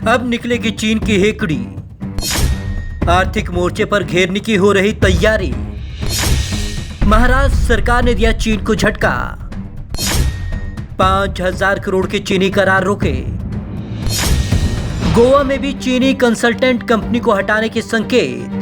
अब निकलेगी चीन की हेकड़ी। आर्थिक मोर्चे पर घेरने की हो रही तैयारी। महाराष्ट्र सरकार ने दिया चीन को झटका। 5,000 करोड़ के चीनी करार रोके। गोवा में भी चीनी कंसल्टेंट कंपनी को हटाने के संकेत।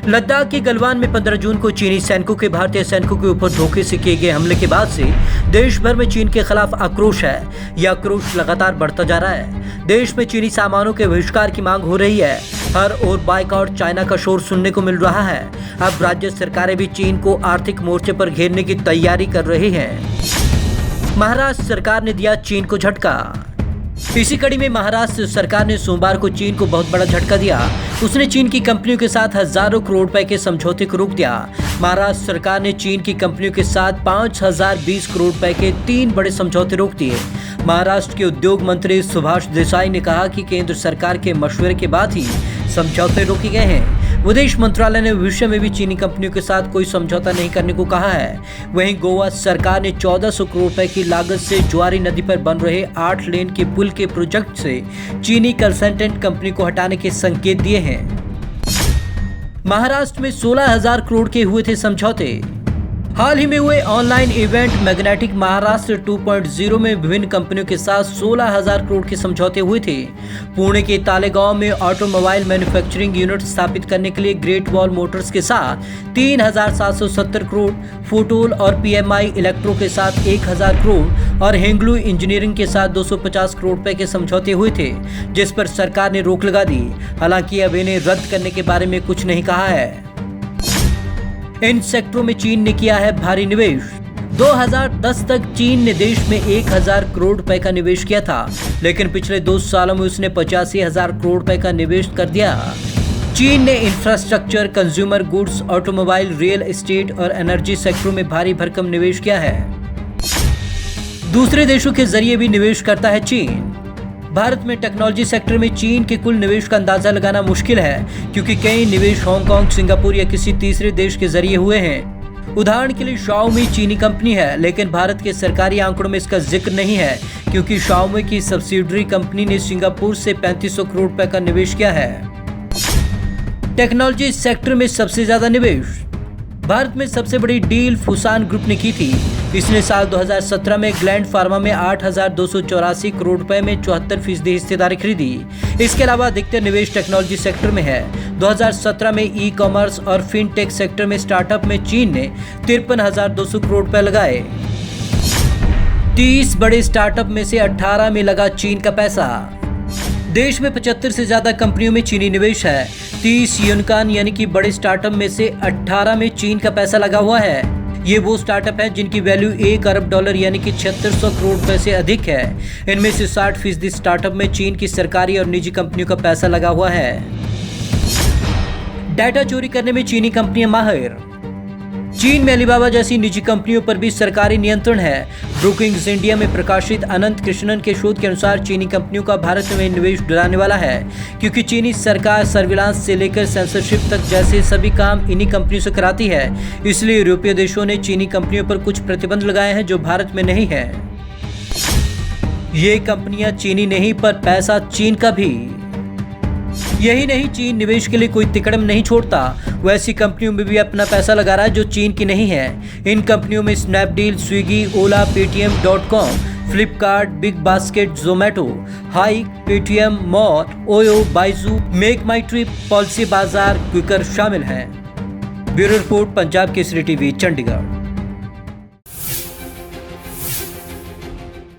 लद्दाख के गलवान में 15 जून को चीनी सैनिकों के भारतीय सैनिकों के ऊपर धोखे से किए गए हमले के बाद से देश भर में चीन के खिलाफ आक्रोश है। यह आक्रोश लगातार बढ़ता जा रहा है। देश में चीनी सामानों के बहिष्कार की मांग हो रही है। हर ओर बायकॉट चाइना का शोर सुनने को मिल रहा है। अब राज्य सरकारें भी चीन को आर्थिक मोर्चे पर घेरने की तैयारी कर रही हैं। महाराष्ट्र सरकार ने दिया चीन को झटका। इसी कड़ी में महाराष्ट्र सरकार ने सोमवार को चीन को बहुत बड़ा झटका दिया। उसने चीन की कंपनियों के साथ हजारों करोड़ रुपए के समझौते को रोक दिया। महाराष्ट्र सरकार ने चीन की कंपनियों के साथ 5,020 करोड़ रुपए के 3 बड़े समझौते रोक दिए। महाराष्ट्र के उद्योग मंत्री सुभाष देसाई ने कहा कि केंद्र सरकार के मशवरे के बाद ही समझौते रोके गए हैं। विदेश मंत्रालय ने भविष्य में भी चीनी कंपनियों के साथ कोई समझौता नहीं करने को कहा है। वहीं गोवा सरकार ने 1400 करोड़ रुपए की लागत से जुआरी नदी पर बन रहे 8 लेन के पुल के प्रोजेक्ट से चीनी कंसल्टेंट कंपनी को हटाने के संकेत दिए हैं। महाराष्ट्र में 16,000 करोड़ के हुए थे समझौते। हाल ही में हुए ऑनलाइन इवेंट मैग्नेटिक महाराष्ट्र 2.0 में विभिन्न कंपनियों के साथ 16,000 करोड़ के समझौते हुए थे। पुणे के तालेगांव में ऑटोमोबाइल मैन्युफैक्चरिंग यूनिट स्थापित करने के लिए ग्रेट वॉल मोटर्स के साथ 3,770 करोड़, फोटोल और पीएमआई इलेक्ट्रो के साथ 1,000 करोड़ और हेंगलू इंजीनियरिंग के साथ 250 करोड़ रुपए के समझौते हुए थे, जिस पर सरकार ने रोक लगा दी। हालांकि अब इन्हें रद्द करने के बारे में कुछ नहीं कहा है। इन सेक्टरों में चीन ने किया है भारी निवेश। 2010 तक चीन ने देश में 1,000 करोड़ रुपए का निवेश किया था, लेकिन पिछले 2 सालों में उसने 85,000 करोड़ रुपए का निवेश कर दिया। चीन ने infrastructure, consumer goods, automobile, real estate और एनर्जी सेक्टरों में भारी भरकम निवेश किया है। दूसरे देशों के जरिए भी निवेश करता है चीन। भारत में टेक्नोलॉजी सेक्टर में चीन के कुल निवेश का अंदाजा लगाना मुश्किल है, क्योंकि कई निवेश हांगकांग, सिंगापुर या किसी तीसरे देश के जरिए हुए हैं। उदाहरण के लिए शाओमी चीनी कंपनी है, लेकिन भारत के सरकारी आंकड़ों में इसका जिक्र नहीं है, क्योंकि शाओमी की सब्सिडरी कंपनी ने सिंगापुर से 3500 करोड़ रुपए का निवेश किया है। टेक्नोलॉजी सेक्टर में सबसे ज्यादा निवेश भारत में सबसे बड़ी डील फुसान ग्रुप ने की थी। इसने साल 2017 में ग्लैंड फार्मा में 8,284 करोड़ रुपए में 74% हिस्सेदारी खरीदी। इसके अलावा अधिकतर निवेश टेक्नोलॉजी सेक्टर में है। 2017 में ई कॉमर्स और फिनटेक सेक्टर में स्टार्टअप में चीन ने 53,200 करोड़ रुपए लगाए। 30 बड़े स्टार्टअप में से 18 में लगा चीन का पैसा। देश में 75 से ज्यादा कंपनियों में चीनी निवेश है। 30 यूनिकॉर्न यानी कि बड़े स्टार्टअप में से 18 में चीन का पैसा लगा हुआ है। ये वो स्टार्टअप हैं जिनकी वैल्यू $1 अरब यानी कि 7600 करोड़ रुपए से अधिक है। इनमें से 60% स्टार्टअप में चीन की सरकारी और निजी कंपनियों का पैसा लगा हुआ है। डाटा चोरी करने में चीनी कंपनियां माहिर। चीन में अलीबाबा जैसी निजी कंपनियों पर भी सरकारी नियंत्रण है। ब्रुकिंग्स इंडिया में प्रकाशित अनंत कृष्णन के शोध के अनुसार चीनी कंपनियों का भारत में निवेश डराने वाला है, क्योंकि चीनी सरकार सर्विलांस से लेकर सेंसरशिप तक जैसे सभी काम इन्हीं कंपनियों से कराती है। इसलिए यूरोपीय देशों ने चीनी कंपनियों पर कुछ प्रतिबंध लगाए हैं जो भारत में नहीं है। ये कंपनियां चीनी नहीं, पर पैसा चीन का भी। यही नहीं, चीन निवेश के लिए कोई तिकड़म नहीं छोड़ता। वैसी कंपनियों में भी अपना पैसा लगा रहा है जो चीन की नहीं है। इन कंपनियों में Snapdeal, Swiggy, Ola, Paytm dot com, Flipkart, BigBasket, Zomato, Hike, Paytm, mall, OYO, Byju, MakeMyTrip, Policybazaar, Quikr शामिल हैं। Bureau report, Punjab Kesari TV, Chandigarh.